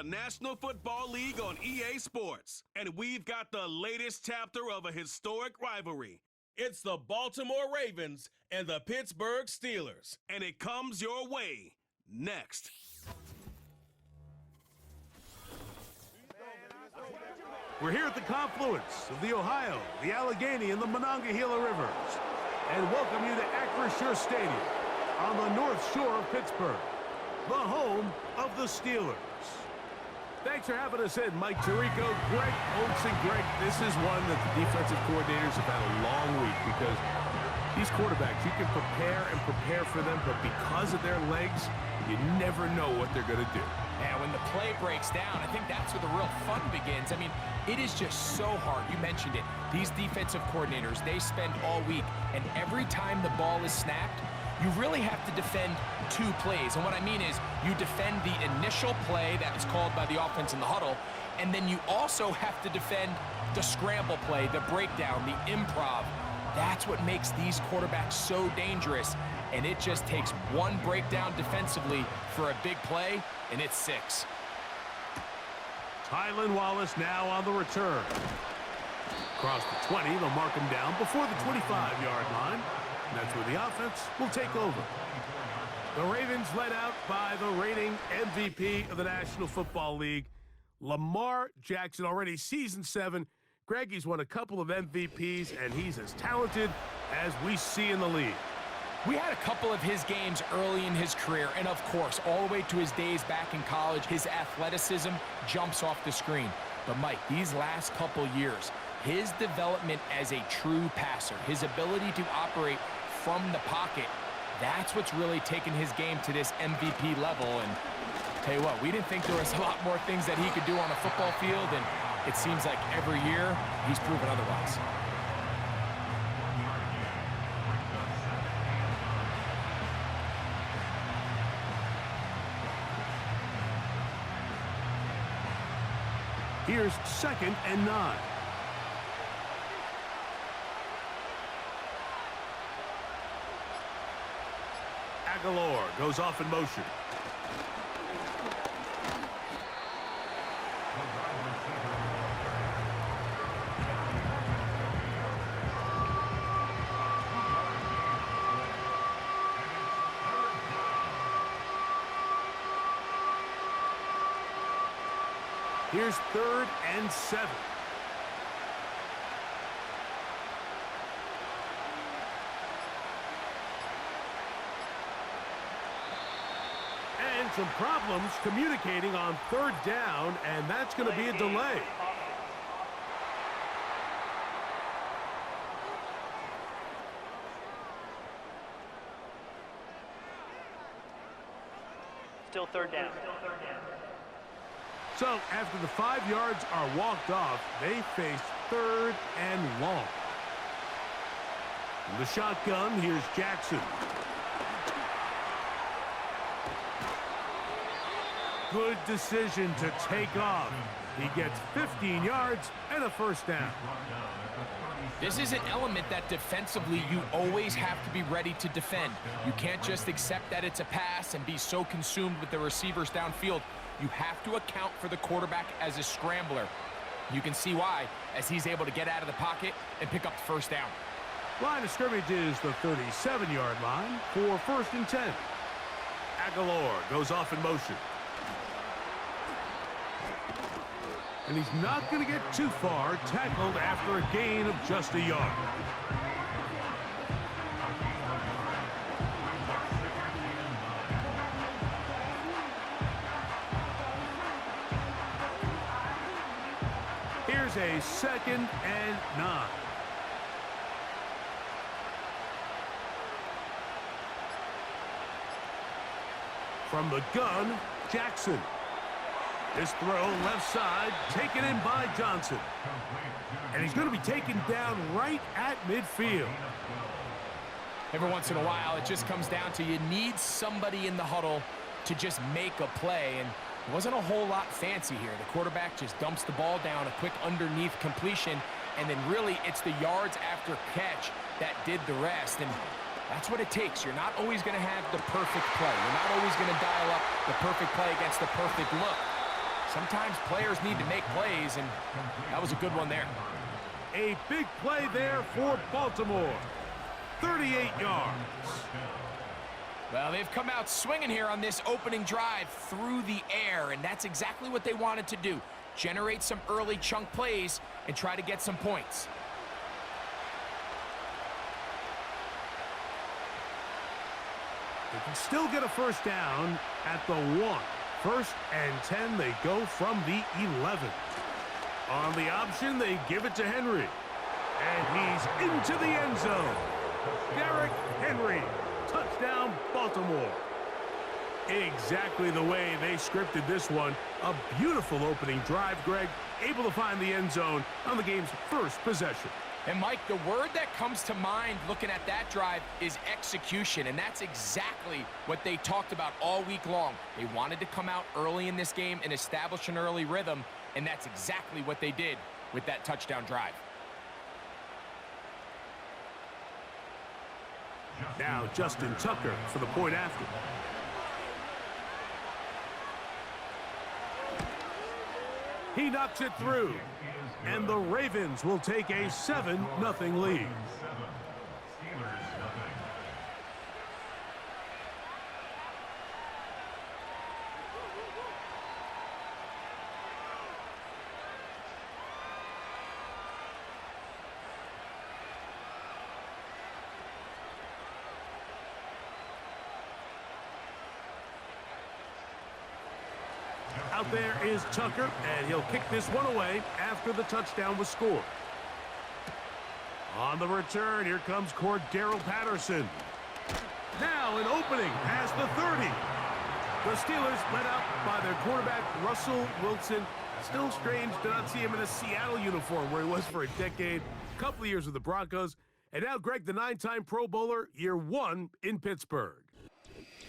the National Football League on EA Sports, and we've got the latest chapter of a historic rivalry. It's the Baltimore Ravens and the Pittsburgh Steelers, and it comes your way next. We're here at the confluence of the Ohio, the Allegheny, and the Monongahela Rivers, and welcome you to Acrisure Stadium on the North Shore of Pittsburgh, the home of the Steelers. Thanks for having us in, Mike Tirico, Greg Olson. Greg, this is one that the defensive coordinators have had a long week because these quarterbacks, you can prepare for them, but because of their legs, you never know what they're going to do. Yeah, when the play breaks down, I think that's where the real fun begins. I mean, it is just so hard. You mentioned it. These defensive coordinators, they spend all week, and every time the ball is snapped, you really have to defend two plays. And what I mean is you defend the initial play that is called by the offense in the huddle, and then you also have to defend the scramble play, the breakdown, the improv. That's what makes these quarterbacks so dangerous. And it just takes one breakdown defensively for a big play, and it's 6. Tylan Wallace now on the return. Across the 20, they'll mark him down before the 25-yard line. And that's where the offense will take over. The Ravens led out by the reigning MVP of the National Football League, Lamar Jackson, already season 7. Greg, he's won a couple of MVPs, and he's as talented as we see in the league. We had a couple of his games early in his career, and of course, all the way to his days back in college, his athleticism jumps off the screen. But Mike, these last couple years, his development as a true passer, his ability to operate from the pocket, that's what's really taken his game to this MVP level. And tell you what, we didn't think there was a lot more things that he could do on a football field, and it seems like every year he's proven otherwise. Here's 2nd and 9. Aguilar goes off in motion. Here's 3rd and 7. And some problems communicating on 3rd down, and that's going to be a delay. Still 3rd down. So, after the 5 yards are walked off, they face 3rd and long. In the shotgun, here's Jackson. Good decision to take off. He gets 15 yards and a 1st down. This is an element that defensively you always have to be ready to defend. You can't just accept that it's a pass and be so consumed with the receivers downfield. You have to account for the quarterback as a scrambler. You can see why, as he's able to get out of the pocket and pick up the 1st down. Line of scrimmage is the 37-yard line for 1st and 10. Aguilar goes off in motion. And he's not going to get too far, tackled after a gain of just a yard. Here's a 2nd and 9. From the gun, Jackson. This throw left side, taken in by Johnson. And he's going to be taken down right at midfield. Every once in a while, it just comes down to you need somebody in the huddle to just make a play. And it wasn't a whole lot fancy here. The quarterback just dumps the ball down, a quick underneath completion, and then really it's the yards after catch that did the rest. And that's what it takes. You're not always going to have the perfect play. You're not always going to dial up the perfect play against the perfect look. Sometimes players need to make plays, and that was a good one there. A big play there for Baltimore. 38 yards. Well, they've come out swinging here on this opening drive through the air, and that's exactly what they wanted to do. Generate some early chunk plays and try to get some points. They can still get a first down at the 1. 1st and 10, they go from the 11. On the option, they give it to Henry. And he's into the end zone. Derrick Henry. Touchdown, Baltimore. Exactly the way they scripted this one. A beautiful opening drive, Greg. Able to find the end zone on the game's first possession. And, Mike, the word that comes to mind looking at that drive is execution, and that's exactly what they talked about all week long. They wanted to come out early in this game and establish an early rhythm, and that's exactly what they did with that touchdown drive. Now Justin Tucker for the point after. He knocks it through. And the Ravens will take a 7-0 lead. Out there is Tucker, and he'll kick this one away after the touchdown was scored. On the return, here comes Cordero Patterson. Now an opening past the 30. The Steelers led out by their quarterback, Russell Wilson. Still strange to not see him in a Seattle uniform where he was for a decade, a couple of years with the Broncos. And now Greg, the 9-time Pro Bowler, year 1 in Pittsburgh.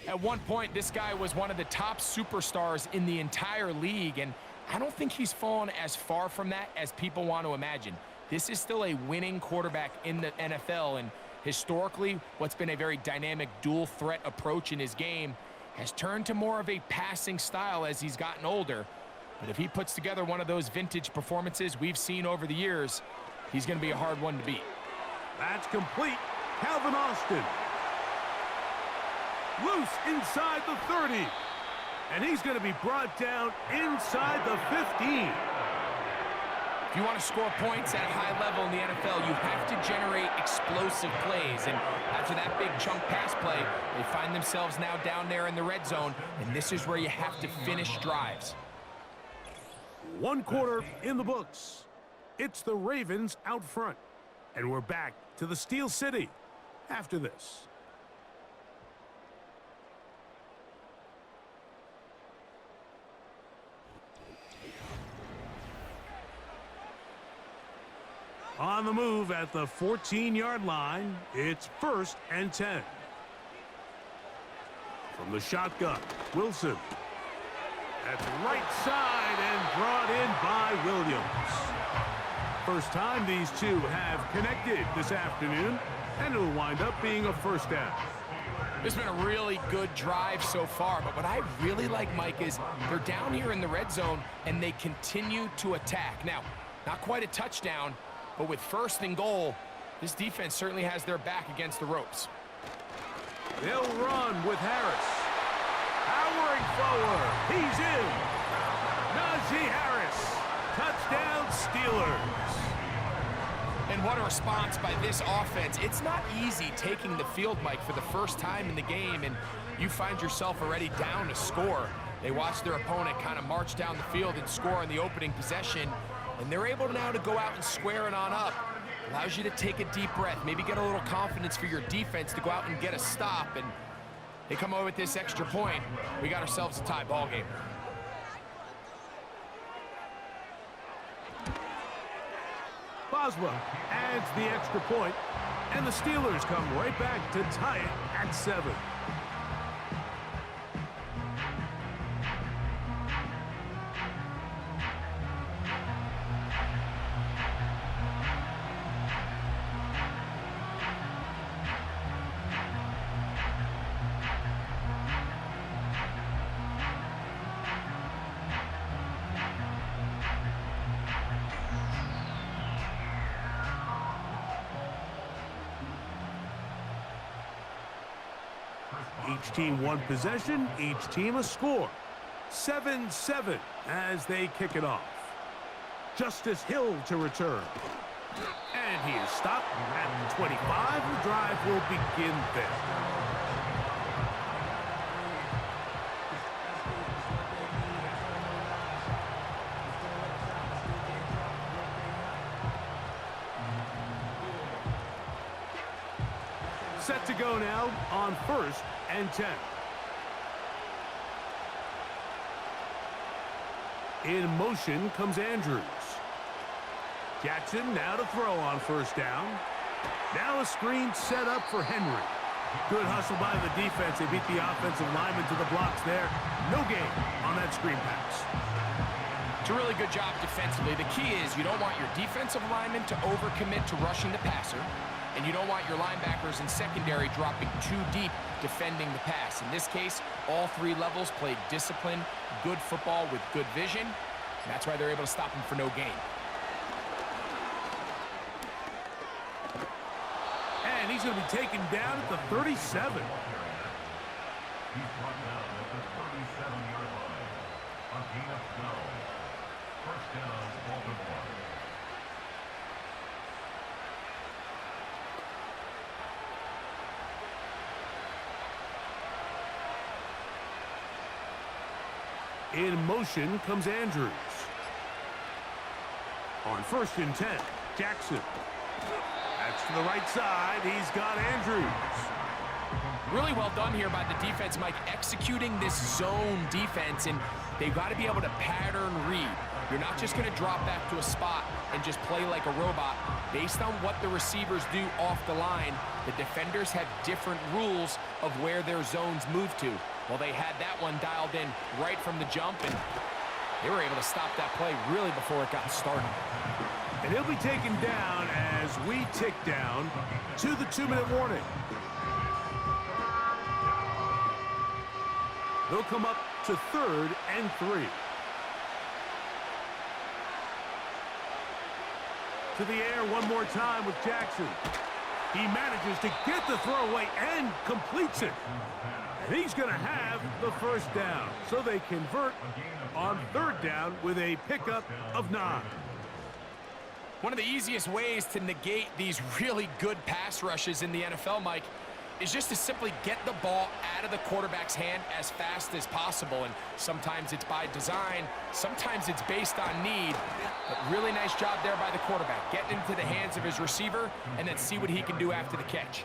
At one point, this guy was one of the top superstars in the entire league, and I don't think he's fallen as far from that as people want to imagine. This is still a winning quarterback in the NFL, and historically, what's been a very dynamic dual-threat approach in his game has turned to more of a passing style as he's gotten older. But if he puts together one of those vintage performances we've seen over the years, he's going to be a hard one to beat. That's complete. Calvin Austin. Loose inside the 30. And he's going to be brought down inside the 15. If you want to score points at a high level in the NFL, you have to generate explosive plays. And after that big chunk pass play, they find themselves now down there in the red zone. And this is where you have to finish drives. 1 quarter in the books. It's the Ravens out front. And we're back to the Steel City after this. On the move at the 14-yard line, it's 1st and 10. From the shotgun, Wilson. That's right side and brought in by Williams. First time these two have connected this afternoon, and it'll wind up being a first down. It's been a really good drive so far, but what I really like, Mike, is they're down here in the red zone, and they continue to attack. Now, not quite a touchdown, but with 1st and goal, this defense certainly has their back against the ropes. They'll run with Harris. Powering forward. He's in. Najee Harris. Touchdown, Steelers. And what a response by this offense. It's not easy taking the field, Mike, for the first time in the game, and you find yourself already down to score. They watch their opponent kind of march down the field and score on the opening possession, and they're able now to go out and square it on up. Allows you to take a deep breath, maybe get a little confidence for your defense to go out and get a stop, and they come over with this extra point. We got ourselves a tie ball game. Boswell adds the extra point, and the Steelers come right back to tie it at 7. Each team one possession, each team a score. 7-7 as they kick it off. Justice Hill to return. And he is stopped at the 25. The drive will begin there. Set to go now on 1st and 10. In motion comes Andrews. Jackson now to throw on 1st down. Now a screen set up for Henry. Good hustle by the defense. They beat the offensive lineman to the blocks there. No gain on that screen pass. It's a really good job defensively. The key is you don't want your defensive lineman to overcommit to rushing the passer, and you don't want your linebackers and secondary dropping too deep defending the pass. In this case, all 3 levels played disciplined, good football with good vision. And that's why they're able to stop him for no gain. And he's going to be taken down at the 37. He's brought down at the 37-yard line. A gain of 12. 1st down, Baltimore. In motion comes Andrews. On 1st and 10, Jackson. That's to the right side. He's got Andrews. Really well done here by the defense, Mike, executing this zone defense, and they've got to be able to pattern read. You're not just going to drop back to a spot and just play like a robot. Based on what the receivers do off the line, the defenders have different rules of where their zones move to. Well, they had that one dialed in right from the jump, and they were able to stop that play really before it got started. And he'll be taken down as we tick down to the 2-minute warning. They'll come up to 3rd and 3. To the air one more time with Jackson. He manages to get the throwaway and completes it. And he's going to have the 1st down. So they convert on 3rd down with a pickup of 9. One of the easiest ways to negate these really good pass rushes in the NFL, Mike, is just to simply get the ball out of the quarterback's hand as fast as possible. And sometimes it's by design, sometimes it's based on need. But really nice job there by the quarterback, getting into the hands of his receiver and then see what he can do after the catch.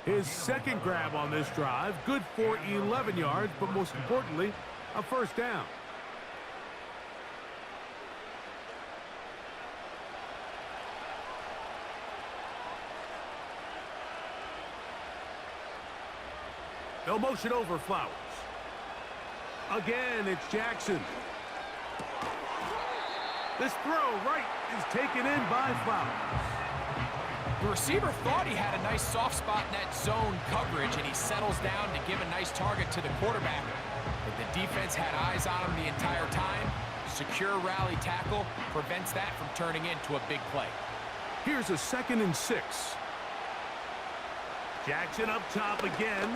His 2nd grab on this drive, good for 11 yards, but most importantly, a 1st down. They'll motion over Flowers. Again, it's Jackson. This throw right is taken in by Flowers. The receiver thought he had a nice soft spot in that zone coverage, and he settles down to give a nice target to the quarterback. But the defense had eyes on him the entire time. Secure rally tackle prevents that from turning into a big play. Here's a 2nd and 6. Jackson up top again.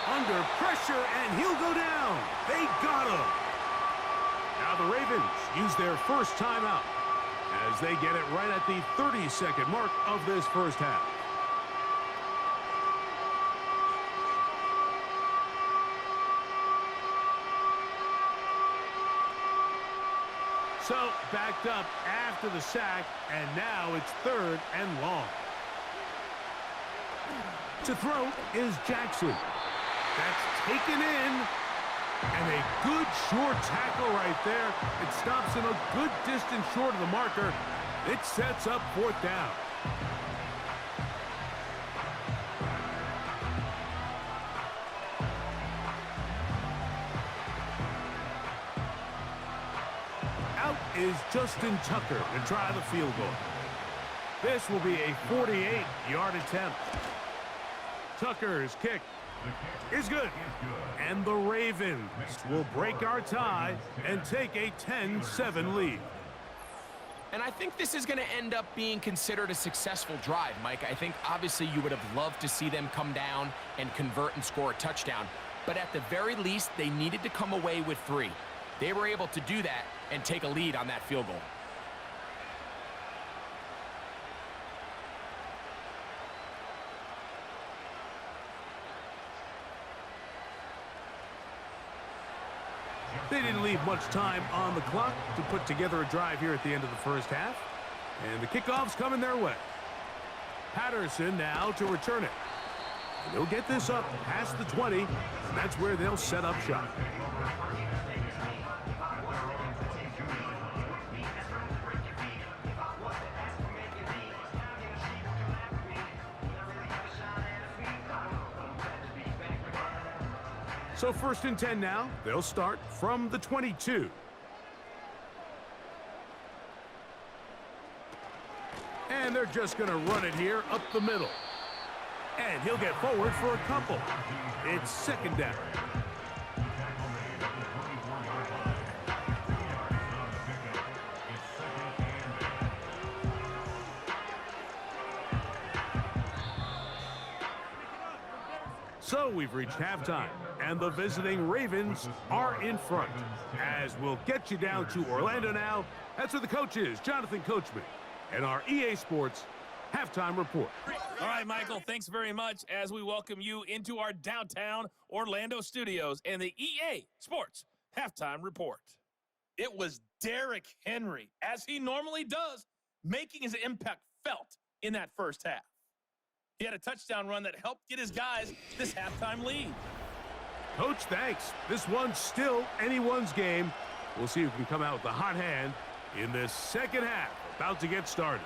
Under pressure, and he'll go down. They got him. Now the Ravens use their 1st timeout as they get it right at the 30-second mark of this 1st half. So backed up after the sack, and now it's 3rd and long. To throw is Jackson. That's taken in, and a good short tackle right there. It stops him a good distance short of the marker. It sets up 4th down. Out is Justin Tucker to try the field goal. This will be a 48-yard attempt. Tucker's kick is good. And the Ravens will break our tie and take a 10-7 lead. And I think this is going to end up being considered a successful drive, Mike. I think obviously you would have loved to see them come down and convert and score a touchdown. But at the very least, they needed to come away with 3. They were able to do that and take a lead on that field goal. They didn't leave much time on the clock to put together a drive here at the end of the first half. And the kickoff's coming their way. Patterson now to return it. And they'll get this up past the 20, and that's where they'll set up shop. So 1st and 10 now. They'll start from the 22. And they're just going to run it here up the middle. And he'll get forward for a couple. It's 2nd down. So we've reached halftime, and the visiting Ravens are in front. As we'll get you down to Orlando now, that's where the coach is, Jonathan Coachman, and our EA Sports Halftime Report. All right, Michael, thanks very much as we welcome you into our downtown Orlando studios and the EA Sports Halftime Report. It was Derrick Henry, as he normally does, making his impact felt in that first half. He had a touchdown run that helped get his guys this halftime lead. Coach, thanks. This one's still anyone's game. We'll see who can come out with the hot hand in this second half. About to get started.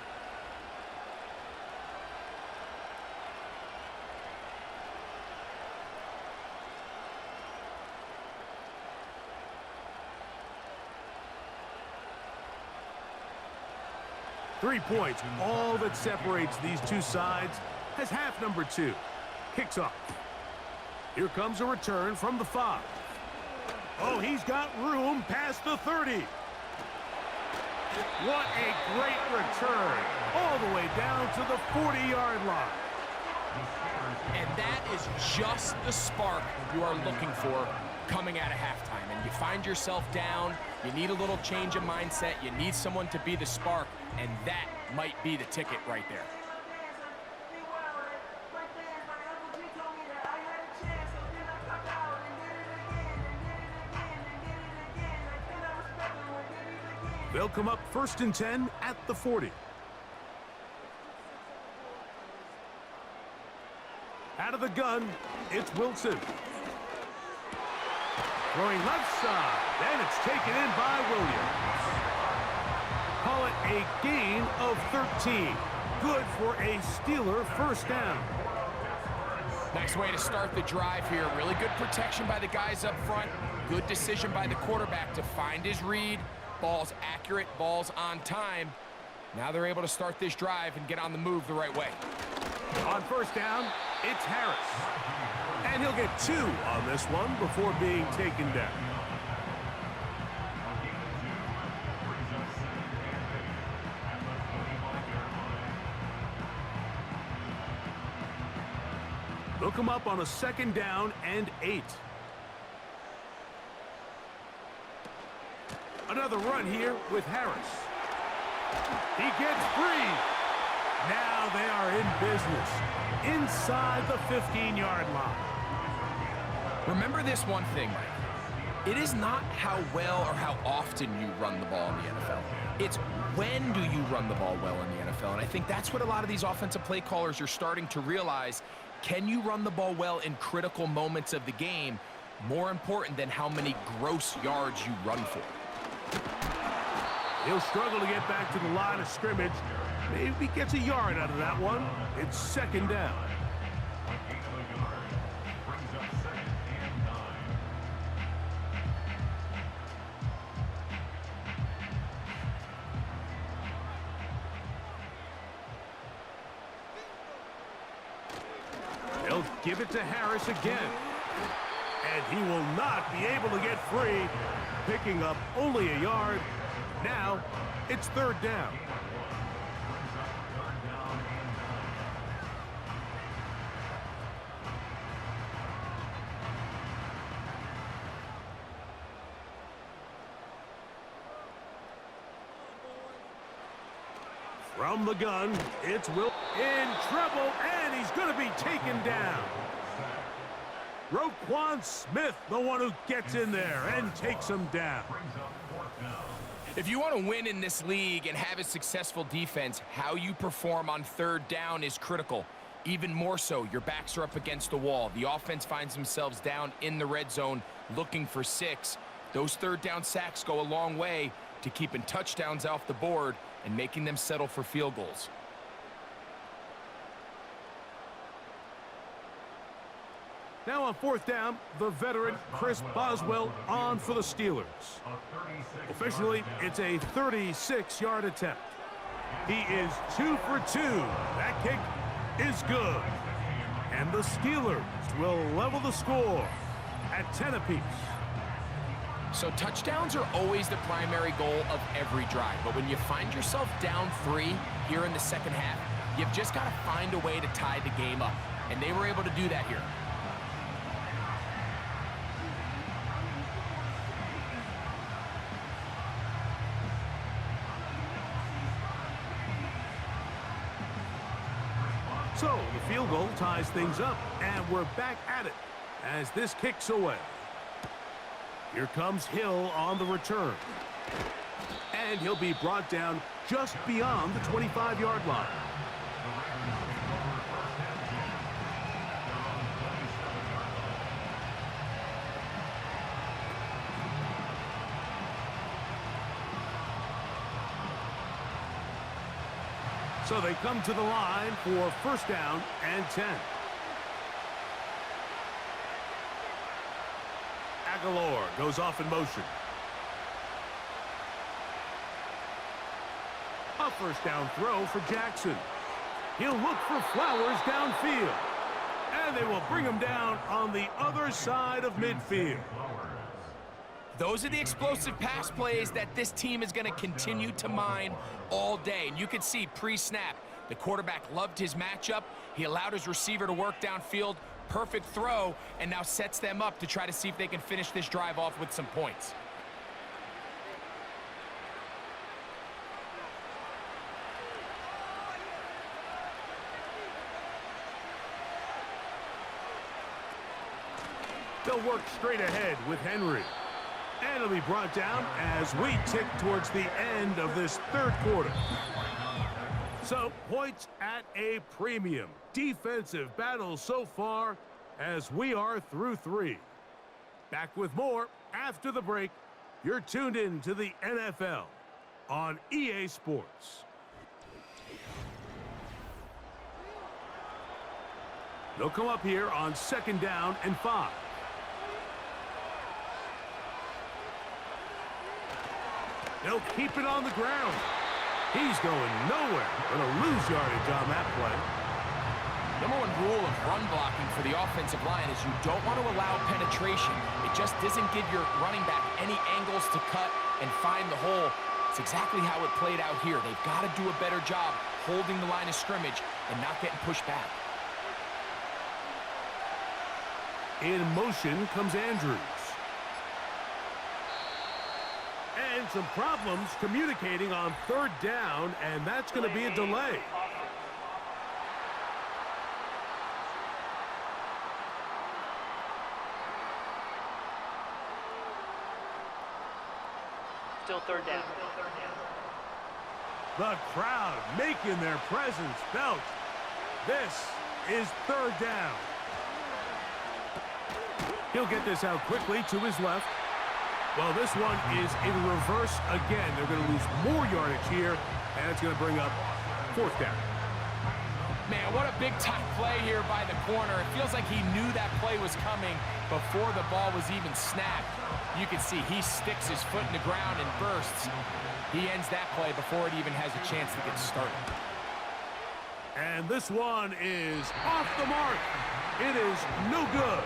Three points, all that separates these two sides, as half number 2 kicks off. Here comes a return from the 5. Oh, he's got room past the 30. What a great return, all the way down to the 40-yard line. And that is just the spark you are looking for coming out of halftime. And you find yourself down, you need a little change of mindset, you need someone to be the spark, and that might be the ticket right there. They'll come up 1st and 10 at the 40. Out of the gun, it's Wilson. Throwing left side, and it's taken in by Williams. Call it a gain of 13. Good for a Steeler first down. Nice way to start the drive here. Really good protection by the guys up front. Good decision by the quarterback to find his read. Ball's accurate, ball's on time. Now they're able to start this drive and get on the move the right way. On first down, it's Harris. And he'll get 2 on this one before being taken down. They'll come up on a 2nd down and 8. Another run here with Harris. He gets free. Now they are in business inside the 15-yard line. Remember this one thing, Mike. It is not how well or how often you run the ball in the NFL. It's when do you run the ball well in the NFL. And I think that's what a lot of these offensive play callers are starting to realize. Can you run the ball well in critical moments of the game? More important than how many gross yards you run for. He'll struggle to get back to the line of scrimmage. Maybe gets a yard out of that one. It's 2nd down. They'll give it to Harris again. And he will not be able to get free, picking up only a yard. Now, it's third down. From the gun, it's Will in trouble, and he's going to be taken down. Roquan Smith, the one who gets in there and takes him down. If you want to win in this league and have a successful defense, how you perform on third down is critical. Even more so, your backs are up against the wall. The offense finds themselves down in the red zone looking for 6. Those third down sacks go a long way to keeping touchdowns off the board and making them settle for field goals. Now on fourth down, the veteran Chris Boswell on for the Steelers. Officially, it's a 36-yard attempt. He is 2 for 2. That kick is good. And the Steelers will level the score at 10 apiece. So touchdowns are always the primary goal of every drive. But when you find yourself down 3 here in the second half, you've just got to find a way to tie the game up. And they were able to do that here. So the field goal ties things up, and we're back at it as this kicks away. Here comes Hill on the return. And he'll be brought down just beyond the 25-yard line. So they come to the line for first down and 10. Aguilar goes off in motion. A first down throw for Jackson. He'll look for Flowers downfield. And they will bring him down on the other side of midfield. Those are the explosive pass plays that this team is going to continue to mine all day. And you can see pre-snap, the quarterback loved his matchup. He allowed his receiver to work downfield. Perfect throw, and now sets them up to try to see if they can finish this drive off with some points. They'll work straight ahead with Henry. And it'll be brought down as we tick towards the end of this third quarter. So, points at a premium. Defensive battle so far as we are through 3. Back with more after the break. You're tuned in to the NFL on EA Sports. They'll come up here on second down and 5. They'll keep it on the ground. He's going nowhere. Going to lose yardage on that play. Number 1 rule of run blocking for the offensive line is you don't want to allow penetration. It just doesn't give your running back any angles to cut and find the hole. It's exactly how it played out here. They've got to do a better job holding the line of scrimmage and not getting pushed back. In motion comes Andrews. And some problems communicating on third down, and that's going to be a delay. Still third down. The crowd making their presence felt. This is third down. He'll get this out quickly to his left. Well, this one is in reverse again. They're going to lose more yardage here, and it's going to bring up fourth down. Man, what a big-time play here by the corner. It feels like he knew that play was coming before the ball was even snapped. You can see he sticks his foot in the ground and bursts. He ends that play before it even has a chance to get started. And this one is off the mark. It is no good.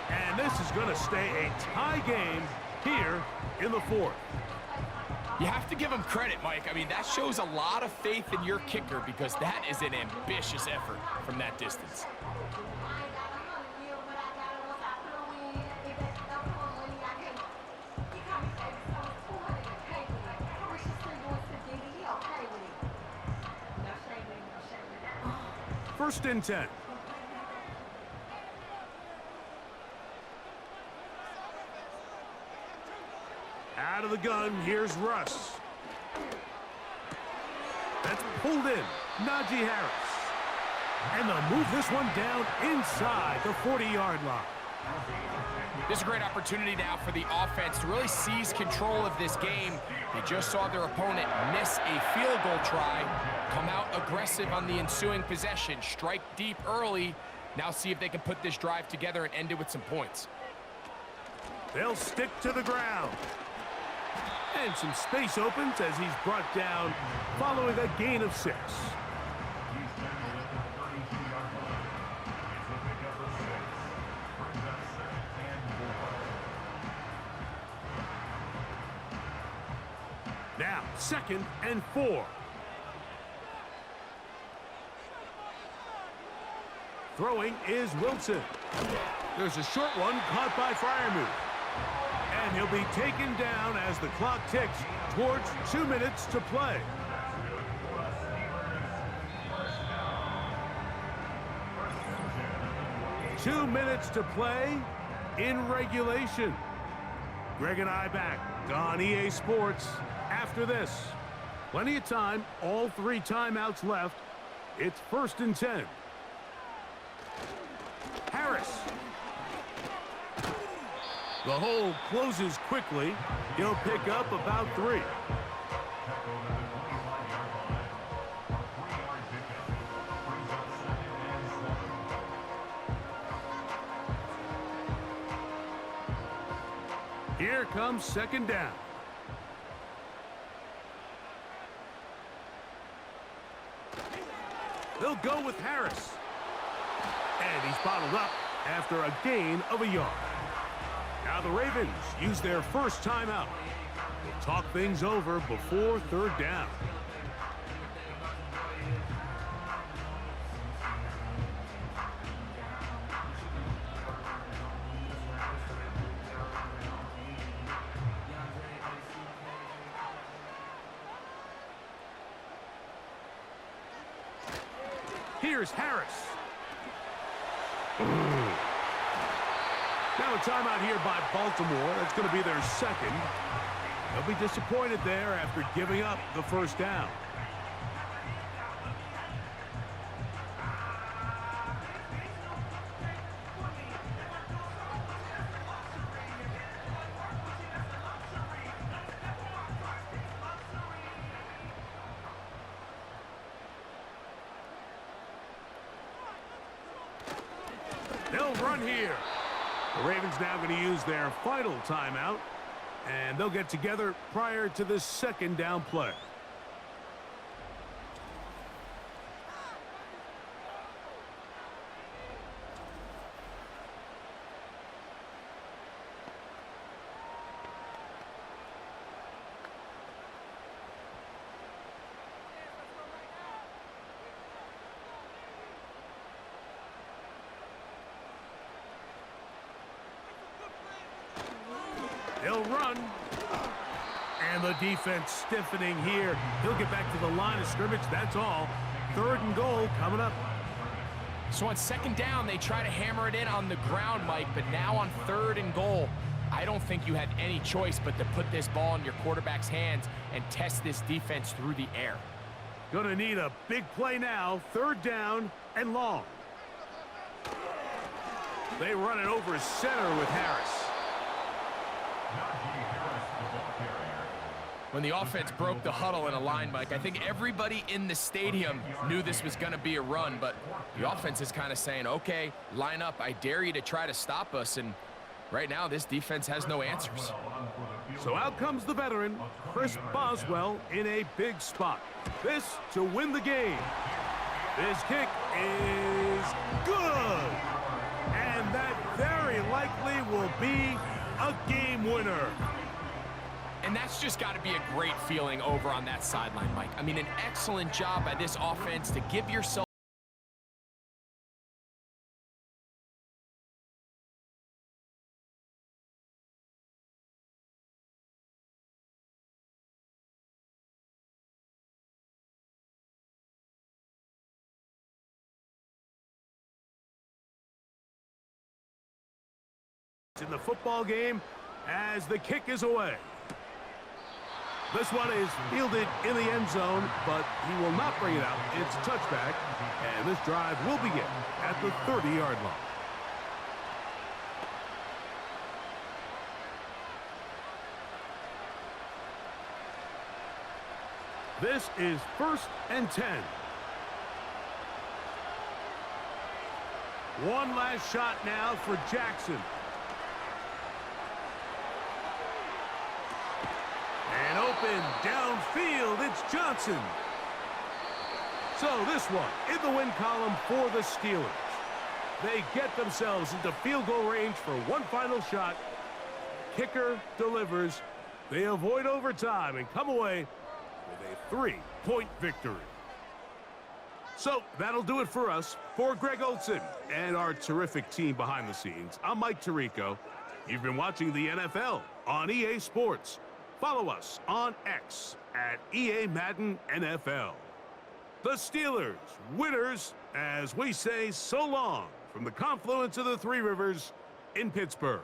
And this is going to stay a tie game here in the fourth. You have to give him credit, Mike. I mean, that shows a lot of faith in your kicker because that is an ambitious effort from that distance. First and 10. Out of the gun, here's Russ. That's pulled in. Najee Harris. And they'll move this one down inside the 40-yard line. This is a great opportunity now for the offense to really seize control of this game. They just saw their opponent miss a field goal try, come out aggressive on the ensuing possession, strike deep early. Now see if they can put this drive together and end it with some points. They'll stick to the ground. And some space opens as he's brought down following a gain of 6. Now, 2nd and 4. Throwing is Wilson. There's a short one caught by Freiermuth. And he'll be taken down as the clock ticks towards 2 minutes to play. Two minutes to play in regulation. Greg and I back on EA Sports after this. Plenty of time, all 3 timeouts left. It's 1st and 10. Harris. The hole closes quickly. He'll pick up about 3. Here comes 2nd down. They'll go with Harris. And he's bottled up after a gain of a yard. Now the Ravens use their first timeout. They'll talk things over before 3rd down. Here's Harris. Now a timeout here by Baltimore. That's going to be their 2nd. They'll be disappointed there after giving up the 1st down. They'll run here. The Ravens now going to use their final timeout, and they'll get together prior to the 2nd down play. He'll run. And the defense stiffening here. He'll get back to the line of scrimmage. That's all. 3rd and goal coming up. So on 2nd down, they try to hammer it in on the ground, Mike, but now on 3rd and goal, I don't think you have any choice but to put this ball in your quarterback's hands and test this defense through the air. Gonna need a big play now. 3rd down and long. They run it over center with Harris. When the offense broke the huddle in a line, Mike, I think everybody in the stadium knew this was going to be a run, but the offense is kind of saying, okay, line up, I dare you to try to stop us, and right now this defense has no answers. So out comes the veteran, Chris Boswell, in a big spot. This to win the game. This kick is good, and that very likely will be a game winner. And And that's just got to be a great feeling over on that sideline, Mike. I mean, an excellent job by this offense to give yourself in the football game as the kick is away. This one is fielded in the end zone, but he will not bring it out. It's a touchback, and this drive will begin at the 30-yard line. This is 1st and 10. One last shot now for Jackson. And open downfield, it's Johnson. So this one in the win column for the Steelers. They get themselves into field goal range for one final shot. Kicker delivers. They avoid overtime and come away with a 3-point victory. So that'll do it for us. For Greg Olson and our terrific team behind the scenes, I'm Mike Tirico. You've been watching the NFL on EA Sports. Follow us on X at EA Madden NFL. The Steelers, winners, as we say so long from the confluence of the Three Rivers in Pittsburgh.